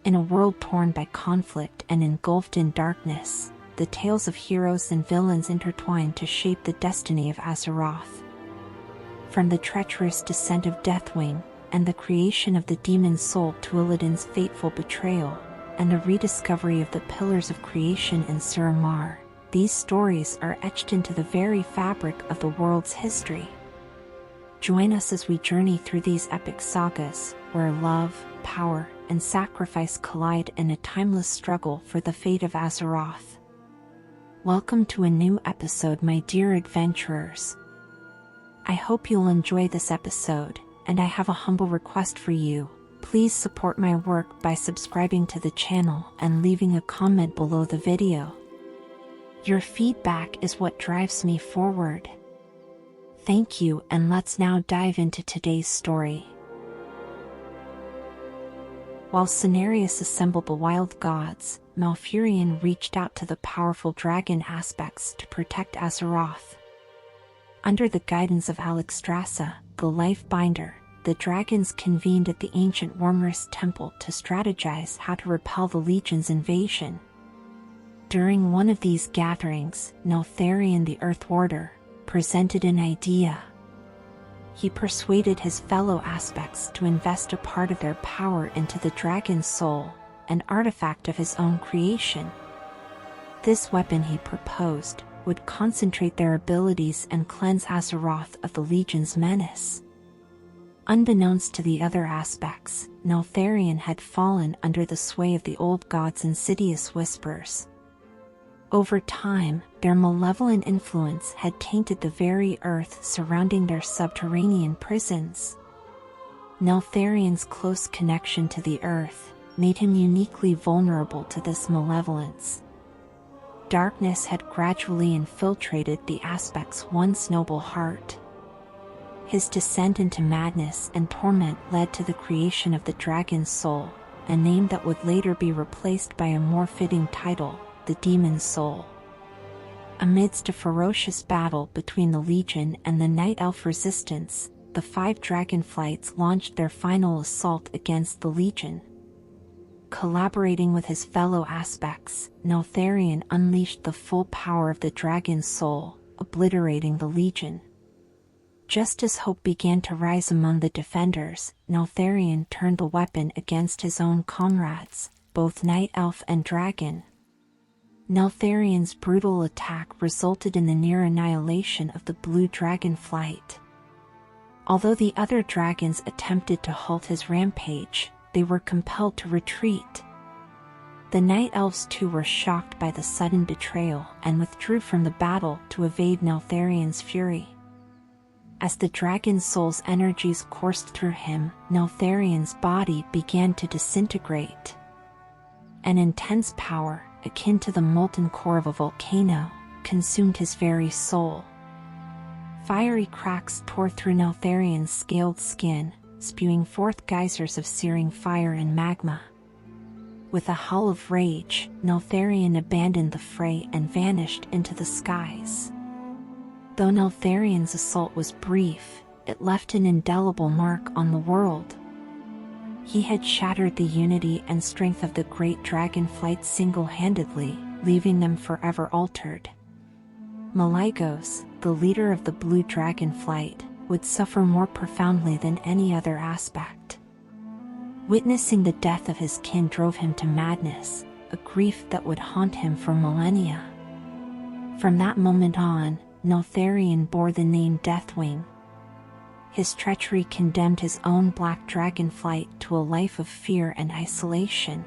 In a world torn by conflict and engulfed in darkness, the tales of heroes and villains intertwine to shape the destiny of Azeroth. From the treacherous descent of Deathwing, and the creation of the demon's soul to Illidan's fateful betrayal, and a rediscovery of the pillars of creation in Suramar, these stories are etched into the very fabric of the world's history. Join us as we journey through these epic sagas, where love, power, and sacrifice collide in a timeless struggle for the fate of Azeroth. Welcome to a new episode, my dear adventurers. I hope you'll enjoy this episode, and I have a humble request for you. Please support my work by subscribing to the channel and leaving a comment below the video. Your feedback is what drives me forward. Thank you, and let's now dive into today's story. While Cenarius assembled the wild gods, Malfurion reached out to the powerful dragon aspects to protect Azeroth. Under the guidance of Alexstrasza, the Life-Binder, the dragons convened at the ancient Wormrest temple to strategize how to repel the Legion's invasion. During one of these gatherings, Neltharion the Earth Warder presented an idea. He persuaded his fellow aspects to invest a part of their power into the dragon's soul, an artifact of his own creation. This weapon, he proposed, would concentrate their abilities and cleanse Azeroth of the Legion's menace. Unbeknownst to the other aspects, Neltharion had fallen under the sway of the old god's insidious whispers. Over time, their malevolent influence had tainted the very earth surrounding their subterranean prisons. Neltharion's close connection to the earth made him uniquely vulnerable to this malevolence. Darkness had gradually infiltrated the aspect's once noble heart. His descent into madness and torment led to the creation of the dragon's soul, a name that would later be replaced by a more fitting title, the demon's soul. Amidst a ferocious battle between the Legion and the Night Elf resistance, the 5 dragonflights launched their final assault against the Legion. Collaborating with his fellow aspects, Neltharion unleashed the full power of the dragon's soul, obliterating the Legion. Just as hope began to rise among the defenders, Neltharion turned the weapon against his own comrades, both Night Elf and Dragon. Neltharion's brutal attack resulted in the near annihilation of the Blue Dragon flight. Although the other dragons attempted to halt his rampage, they were compelled to retreat. The Night Elves too were shocked by the sudden betrayal and withdrew from the battle to evade Neltharion's fury. As the dragon's soul's energies coursed through him, Neltharion's body began to disintegrate. An intense power, akin to the molten core of a volcano, consumed his very soul. Fiery cracks tore through Neltharion's scaled skin, spewing forth geysers of searing fire and magma. With a howl of rage, Neltharion abandoned the fray and vanished into the skies. Though Neltharion's assault was brief, it left an indelible mark on the world. He had shattered the unity and strength of the great dragonflight single-handedly, leaving them forever altered. Malygos, the leader of the Blue Dragonflight, would suffer more profoundly than any other aspect. Witnessing the death of his kin drove him to madness, a grief that would haunt him for millennia. From that moment on, Neltharion bore the name Deathwing. His treachery condemned his own Black Dragonflight to a life of fear and isolation.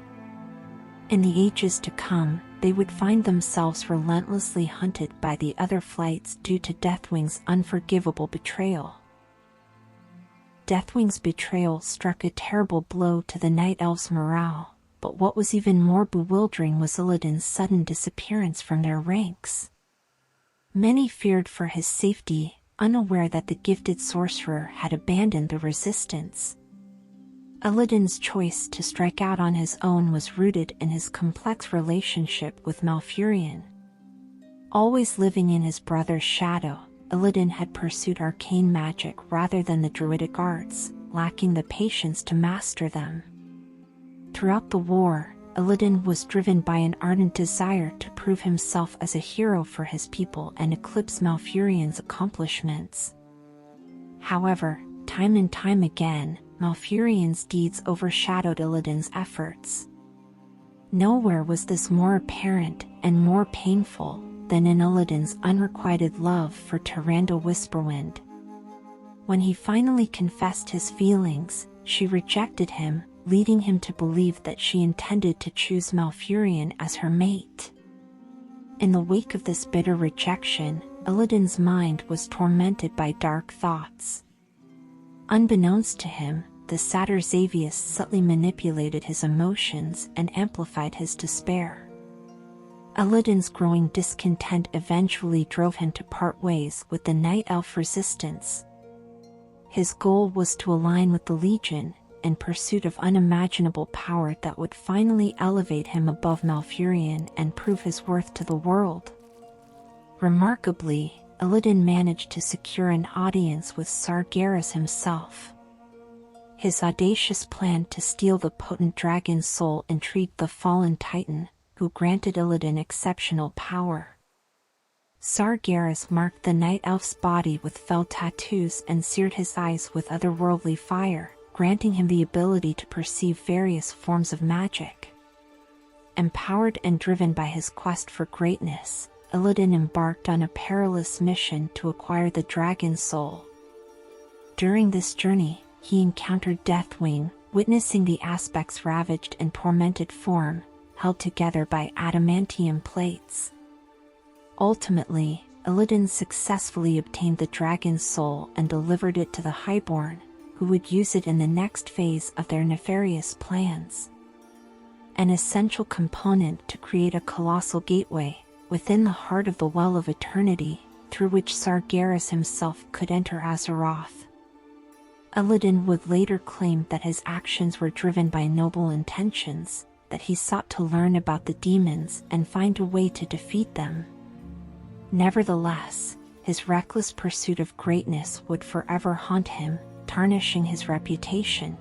In the ages to come, they would find themselves relentlessly hunted by the other flights due to Deathwing's unforgivable betrayal. Deathwing's betrayal struck a terrible blow to the Night Elves' morale, but what was even more bewildering was Illidan's sudden disappearance from their ranks. Many feared for his safety, unaware that the gifted sorcerer had abandoned the resistance. Illidan's choice to strike out on his own was rooted in his complex relationship with Malfurion. Always living in his brother's shadow, Illidan had pursued arcane magic rather than the druidic arts, lacking the patience to master them. Throughout the war, Illidan was driven by an ardent desire to prove himself as a hero for his people and eclipse Malfurion's accomplishments. However, time and time again, Malfurion's deeds overshadowed Illidan's efforts. Nowhere was this more apparent and more painful than in Illidan's unrequited love for Tyrande Whisperwind. When he finally confessed his feelings, she rejected him, leading him to believe that she intended to choose Malfurion as her mate. In the wake of this bitter rejection, Illidan's mind was tormented by dark thoughts. Unbeknownst to him, the satyr Xavius subtly manipulated his emotions and amplified his despair. Illidan's growing discontent eventually drove him to part ways with the Night Elf resistance. His goal was to align with the Legion in pursuit of unimaginable power that would finally elevate him above Malfurion and prove his worth to the world. Remarkably, Illidan managed to secure an audience with Sargeras himself. His audacious plan to steal the potent dragon's soul intrigued the fallen titan, who granted Illidan exceptional power. Sargeras marked the Night Elf's body with fell tattoos and seared his eyes with otherworldly fire, granting him the ability to perceive various forms of magic. Empowered and driven by his quest for greatness, Illidan embarked on a perilous mission to acquire the dragon's soul. During this journey, he encountered Deathwing, witnessing the aspect's ravaged and tormented form, held together by adamantium plates. Ultimately, Illidan successfully obtained the dragon's soul and delivered it to the Highborn, who would use it in the next phase of their nefarious plans. An essential component to create a colossal gateway within the heart of the Well of Eternity, through which Sargeras himself could enter Azeroth. Illidan would later claim that his actions were driven by noble intentions, that he sought to learn about the demons and find a way to defeat them. Nevertheless, his reckless pursuit of greatness would forever haunt him, tarnishing his reputation.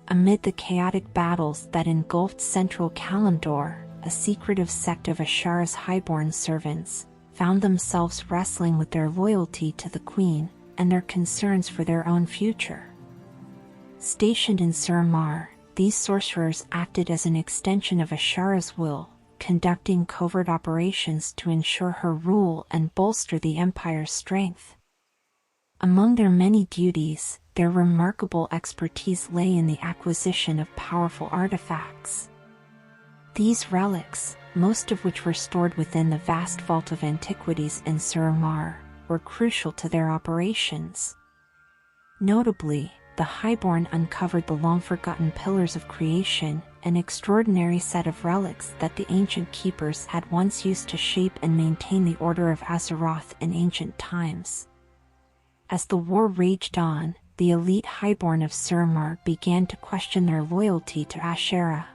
Amid the chaotic battles that engulfed central Kalimdor, a secretive sect of Azshara's highborn servants found themselves wrestling with their loyalty to the Queen and their concerns for their own future. Stationed in Suramar, these sorcerers acted as an extension of Azshara's will, conducting covert operations to ensure her rule and bolster the Empire's strength. Among their many duties, their remarkable expertise lay in the acquisition of powerful artifacts. These relics, most of which were stored within the vast vault of antiquities in Suramar, were crucial to their operations. Notably, the Highborn uncovered the long-forgotten Pillars of Creation, an extraordinary set of relics that the ancient keepers had once used to shape and maintain the Order of Azeroth in ancient times. As the war raged on, the elite Highborn of Suramar began to question their loyalty to Azshara.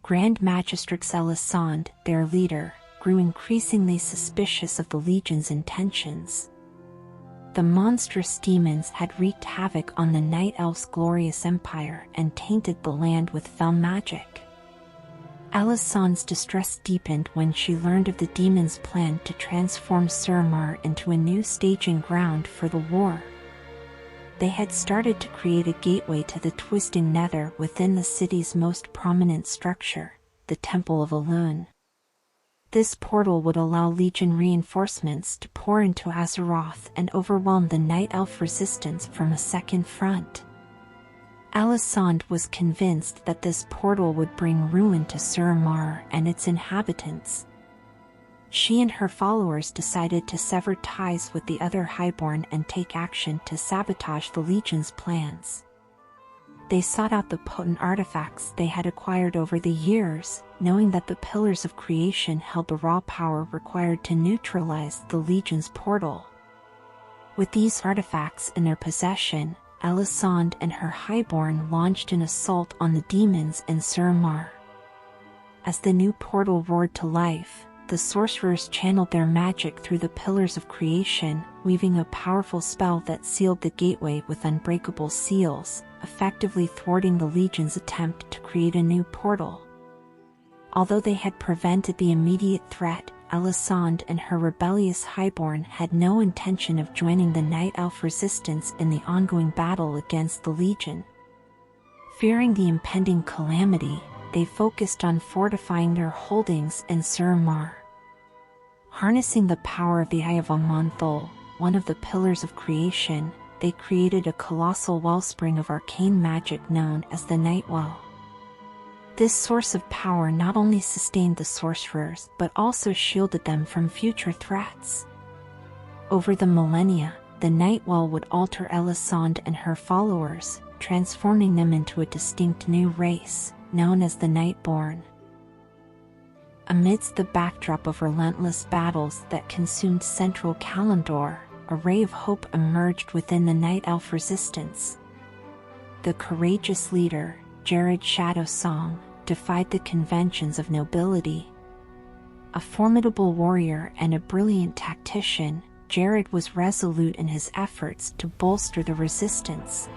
Grand Magistrix Elisande, their leader, grew increasingly suspicious of the Legion's intentions. The monstrous demons had wreaked havoc on the Night Elf's glorious empire and tainted the land with fell magic. Elisande's distress deepened when she learned of the demons' plan to transform Suramar into a new staging ground for the war. They had started to create a gateway to the twisting nether within the city's most prominent structure, the Temple of Elune. This portal would allow Legion reinforcements to pour into Azeroth and overwhelm the Night Elf resistance from a second front. Elisande was convinced that this portal would bring ruin to Suramar and its inhabitants. She and her followers decided to sever ties with the other Highborn and take action to sabotage the Legion's plans. They sought out the potent artifacts they had acquired over the years, knowing that the Pillars of Creation held the raw power required to neutralize the Legion's portal. With these artifacts in their possession, Elisande and her Highborn launched an assault on the demons in Suramar. As the new portal roared to life, the sorcerers channeled their magic through the pillars of creation, weaving a powerful spell that sealed the gateway with unbreakable seals, effectively thwarting the Legion's attempt to create a new portal. Although they had prevented the immediate threat, Elisande and her rebellious highborn had no intention of joining the Night Elf resistance in the ongoing battle against the Legion. Fearing the impending calamity, they focused on fortifying their holdings in Suramar. Harnessing the power of the Eye of Aman'Thul, one of the pillars of creation, they created a colossal wellspring of arcane magic known as the Night Well. This source of power not only sustained the sorcerers but also shielded them from future threats. Over the millennia, the Night Well would alter Elisande and her followers, transforming them into a distinct new race, known as the Nightborn. Amidst the backdrop of relentless battles that consumed central Kalimdor, a ray of hope emerged within the Night Elf resistance. The courageous leader, Jared Shadowsong, defied the conventions of nobility. A formidable warrior and a brilliant tactician, Jared was resolute in his efforts to bolster the resistance.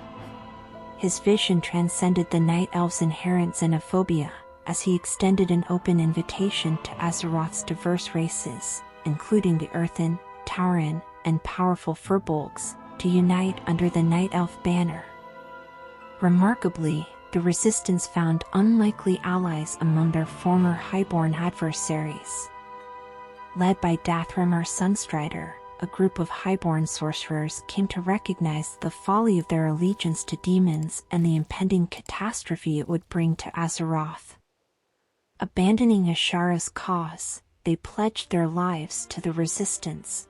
His vision transcended the Night Elf's inherent xenophobia, as he extended an open invitation to Azeroth's diverse races, including the Earthen, Tauren, and powerful Furbolgs, to unite under the Night Elf banner. Remarkably, the resistance found unlikely allies among their former highborn adversaries. Led by Dathramar Sunstrider, a group of highborn sorcerers came to recognize the folly of their allegiance to demons and the impending catastrophe it would bring to Azeroth. Abandoning Ashara's cause, they pledged their lives to the resistance.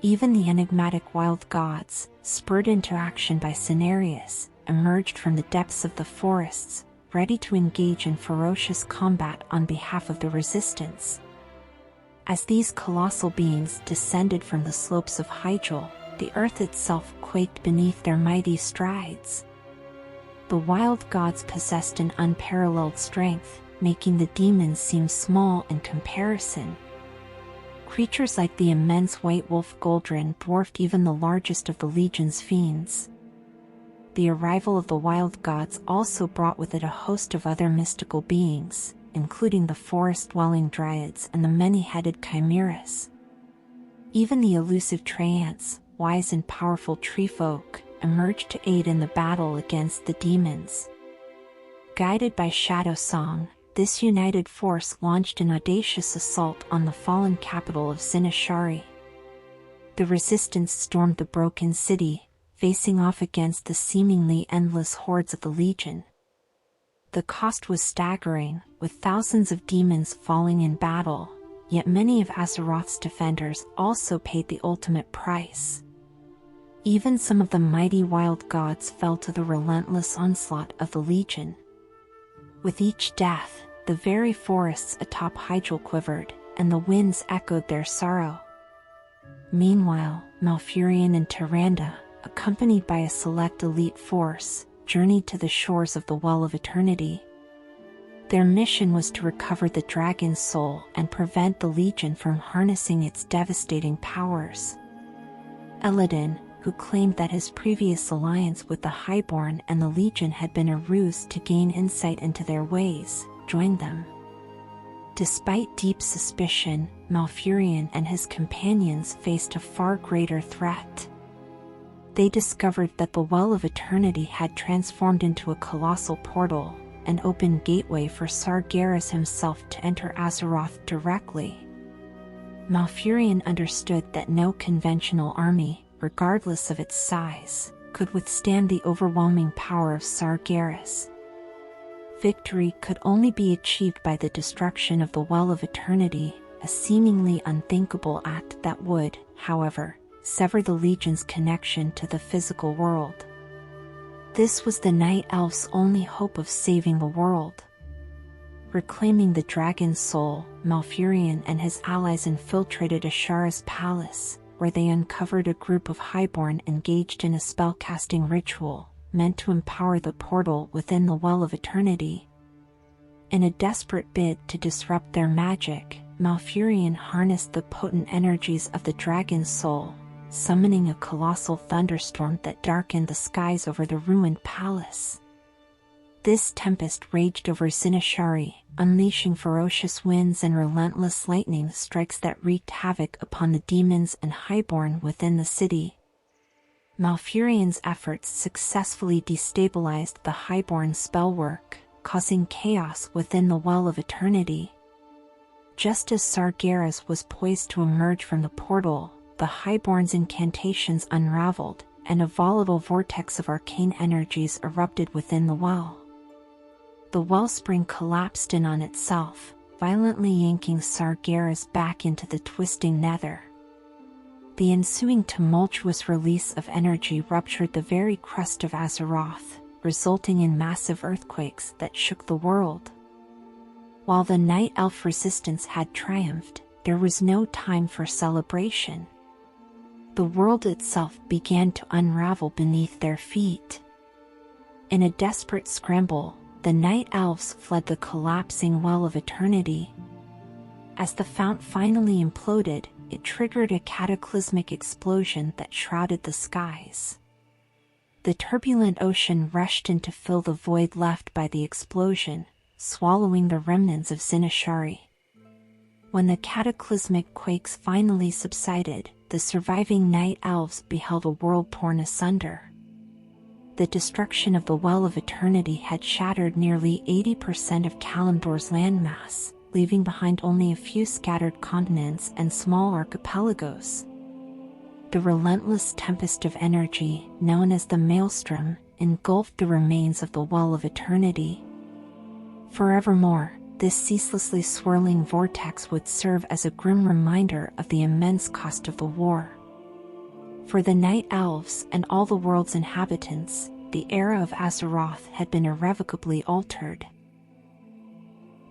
Even the enigmatic wild gods, spurred into action by Cenarius, emerged from the depths of the forests, ready to engage in ferocious combat on behalf of the resistance. As these colossal beings descended from the slopes of Hyjal, the earth itself quaked beneath their mighty strides. The wild gods possessed an unparalleled strength, making the demons seem small in comparison. Creatures like the immense white wolf Goldrin dwarfed even the largest of the Legion's fiends. The arrival of the wild gods also brought with it a host of other mystical beings, including the forest-dwelling dryads and the many-headed chimeras. Even the elusive treants, wise and powerful treefolk, emerged to aid in the battle against the demons. Guided by Shadowsong, this united force launched an audacious assault on the fallen capital of Zin-Azshari. The resistance stormed the broken city, facing off against the seemingly endless hordes of the Legion. The cost was staggering, with thousands of demons falling in battle, yet many of Azeroth's defenders also paid the ultimate price. Even some of the mighty wild gods fell to the relentless onslaught of the Legion. With each death, the very forests atop Hyjal quivered, and the winds echoed their sorrow. Meanwhile, Malfurion and Tyrande, accompanied by a select elite force, journeyed to the shores of the Well of Eternity. Their mission was to recover the dragon's soul and prevent the Legion from harnessing its devastating powers. Illidan, who claimed that his previous alliance with the Highborn and the Legion had been a ruse to gain insight into their ways, joined them. Despite deep suspicion, Malfurion and his companions faced a far greater threat. They discovered that the Well of Eternity had transformed into a colossal portal, an open gateway for Sargeras himself to enter Azeroth directly. Malfurion understood that no conventional army, regardless of its size, could withstand the overwhelming power of Sargeras. Victory could only be achieved by the destruction of the Well of Eternity, a seemingly unthinkable act that would, however, sever the Legion's connection to the physical world. This was the Night Elf's only hope of saving the world. Reclaiming the dragon's soul, Malfurion and his allies infiltrated Ashara's palace, where they uncovered a group of Highborn engaged in a spellcasting ritual, meant to empower the portal within the Well of Eternity. In a desperate bid to disrupt their magic, Malfurion harnessed the potent energies of the dragon's soul, summoning a colossal thunderstorm that darkened the skies over the ruined palace. This tempest raged over Zin-Azshari, unleashing ferocious winds and relentless lightning strikes that wreaked havoc upon the demons and highborn within the city. Malfurion's efforts successfully destabilized the highborn spellwork, causing chaos within the Well of Eternity. Just as Sargeras was poised to emerge from the portal, the highborn's incantations unraveled, and a volatile vortex of arcane energies erupted within the well. The wellspring collapsed in on itself, violently yanking Sargeras back into the twisting nether. The ensuing tumultuous release of energy ruptured the very crust of Azeroth, resulting in massive earthquakes that shook the world. While the Night Elf resistance had triumphed, there was no time for celebration. The world itself began to unravel beneath their feet. In a desperate scramble, the Night Elves fled the collapsing Well of Eternity. As the fount finally imploded, it triggered a cataclysmic explosion that shrouded the skies. The turbulent ocean rushed in to fill the void left by the explosion, swallowing the remnants of Zin-Azshari. When the cataclysmic quakes finally subsided, the surviving Night Elves beheld a world torn asunder. The destruction of the Well of Eternity had shattered nearly 80% of Kalimdor's landmass, leaving behind only a few scattered continents and small archipelagos. The relentless tempest of energy, known as the Maelstrom, engulfed the remains of the Well of Eternity. Forevermore, this ceaselessly swirling vortex would serve as a grim reminder of the immense cost of the war. For the Night Elves and all the world's inhabitants, the era of Azeroth had been irrevocably altered.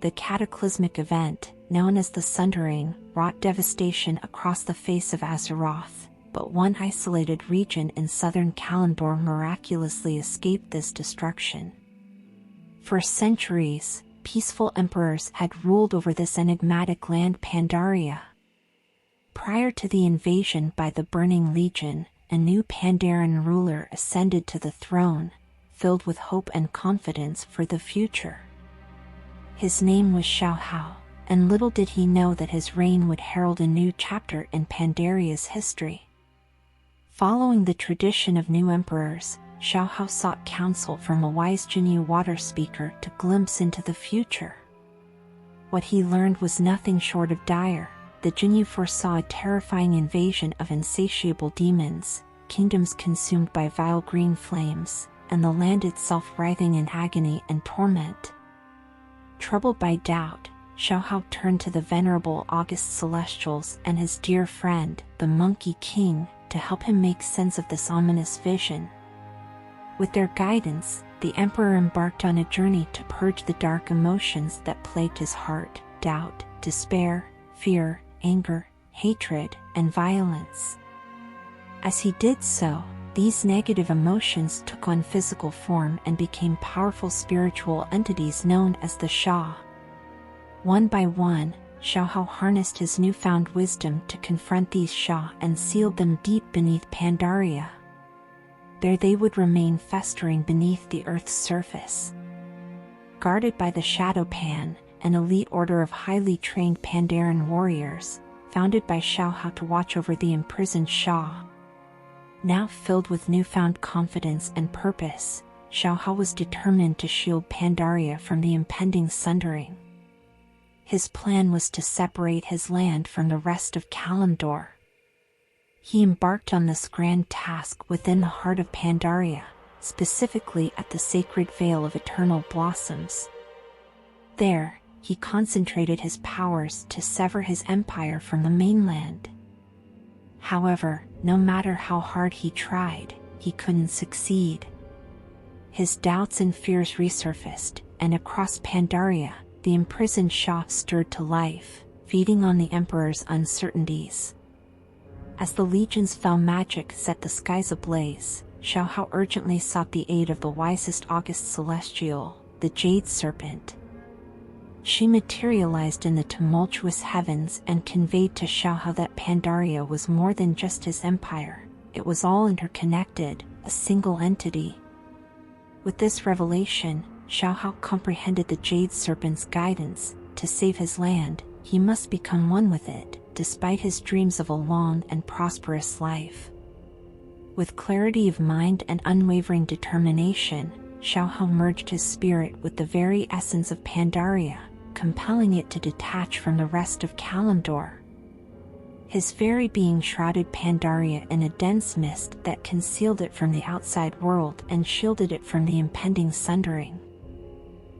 The cataclysmic event, known as the Sundering, wrought devastation across the face of Azeroth, but one isolated region in southern Kalimdor miraculously escaped this destruction. For centuries, peaceful emperors had ruled over this enigmatic land Pandaria. Prior to the invasion by the Burning Legion, a new Pandaren ruler ascended to the throne, filled with hope and confidence for the future. His name was ShaoHao, and little did he know that his reign would herald a new chapter in Pandaria's history. Following the tradition of new emperors, ShaoHao sought counsel from a wise Jinyu water speaker to glimpse into the future. What he learned was nothing short of dire. The Jinyu foresaw a terrifying invasion of insatiable demons, kingdoms consumed by vile green flames, and the land itself writhing in agony and torment. Troubled by doubt, ShaoHao turned to the venerable August Celestials and his dear friend, the Monkey King, to help him make sense of this ominous vision. With their guidance, the Emperor embarked on a journey to purge the dark emotions that plagued his heart: doubt, despair, fear, anger, hatred, and violence. As he did so, these negative emotions took on physical form and became powerful spiritual entities known as the Sha. One by one, ShaoHao harnessed his newfound wisdom to confront these Sha and sealed them deep beneath Pandaria. There they would remain festering beneath the earth's surface. Guarded by the Shadow Pan, an elite order of highly trained Pandaren warriors, founded by ShaoHao to watch over the imprisoned Sha. Now filled with newfound confidence and purpose, ShaoHao was determined to shield Pandaria from the impending Sundering. His plan was to separate his land from the rest of Kalimdor. He embarked on this grand task within the heart of Pandaria, specifically at the sacred Vale of Eternal Blossoms. There, he concentrated his powers to sever his empire from the mainland. However, no matter how hard he tried, he couldn't succeed. His doubts and fears resurfaced, and across Pandaria, the imprisoned Sha stirred to life, feeding on the Emperor's uncertainties. As the legion's foul magic set the skies ablaze, ShaoHao urgently sought the aid of the wisest August Celestial, the Jade Serpent. She materialized in the tumultuous heavens and conveyed to ShaoHao that Pandaria was more than just his empire. It was all interconnected, a single entity. With this revelation, ShaoHao comprehended the Jade Serpent's guidance. To save his land, he must become one with it, despite his dreams of a long and prosperous life. With clarity of mind and unwavering determination, ShaoHao merged his spirit with the very essence of Pandaria, compelling it to detach from the rest of Kalimdor. His very being shrouded Pandaria in a dense mist that concealed it from the outside world and shielded it from the impending Sundering.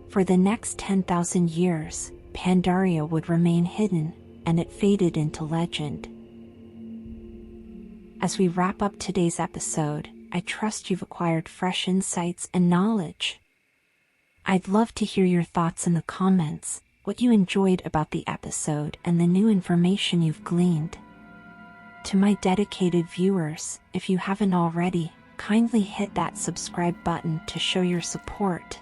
For the next 10,000 years, Pandaria would remain hidden, and it faded into legend. As we wrap up today's episode, I trust you've acquired fresh insights and knowledge. I'd love to hear your thoughts in the comments, what you enjoyed about the episode and the new information you've gleaned. To my dedicated viewers, if you haven't already, kindly hit that subscribe button to show your support.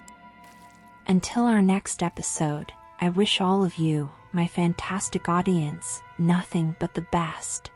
Until our next episode, I wish all of you, my fantastic audience, nothing but the best.